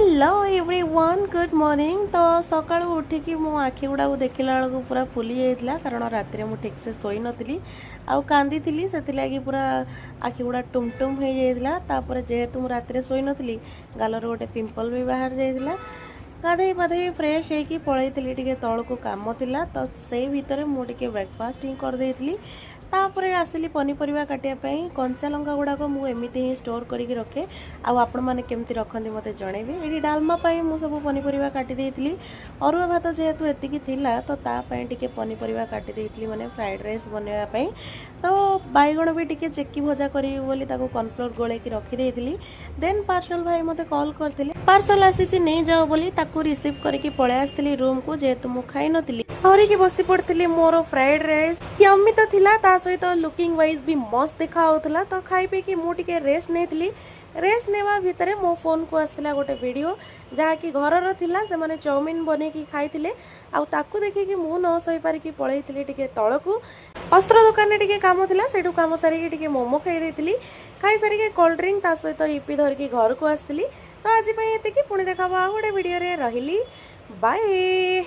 Hello everyone good morning. तो सकाळु उठिकी मो आखि गुड़ा देखला बेलू पूरा फुली जाइतिला कारण रात में ठीक से सोई नथिली आउ कांदी थिली सेति लागी पूरा आखि गुड़ा टुमटुम हो जाइतिला। तापर जेहेतु मु रात में सोई नथिली गालर गोटे पिंपल भी बाहर जाइतिला। गाधई पाधई फ्रेश होगी पलैली टे तौल को कम थिला तो से भितर मुझे ब्रेकफास्ट ही कर देइतिली। तापर आसिली पनीपरिया काटियापी कंचा लंका गुड़ाक मुझे ही स्टोर करके रखे आपण मैंने केमती रखती मत जनइबे। ये डालमा मुझे सब पनीपरिया काटी देइतिली। अरुआ भात जेहेतु एतिकी थिला तो तापाई टिके पनीपरिया काटी देइतिली माने फ्राइड राइस बनवाई। तो बैगण भी टिके चेकी भजा करी बोली ताको कॉर्नफ्लोर गोलेकी रखी देइतिली। देन पार्सल भाई मते कॉल करथिले पार्सल आसी नहीं जाओ बोली ताको रिसीव करके पळे आस्तिली रूम को जेहेतु मु खाई नथिली धरिकी बसी पड़ती मोर फ्राइड राइस यम्मी तो थिला ता सहित लुकिंग वाइज भी मस्त देखा होता। तो खाई पी मुझे रेस्ट नहीं रेस्ट नेवा भितर मो फोन को आसला गोटे वीडियो जहाँकि घर थिला से माने चाउमीन बनेकी खाइथिले आउ ताकू देखिकी मु न सही पारिकी पळैथिली टिके तळकू अस्त्र दुकान टिके काम थिला सेठू काम सारिकी टिके मोमो खाई देइथिली। खाई सारिके कोल्ड ड्रिंक ता सहित इपी धरिकी घर को आसली। तो आज एतिकी पुणी देखा गोटे वीडियो रे रहिली बाय।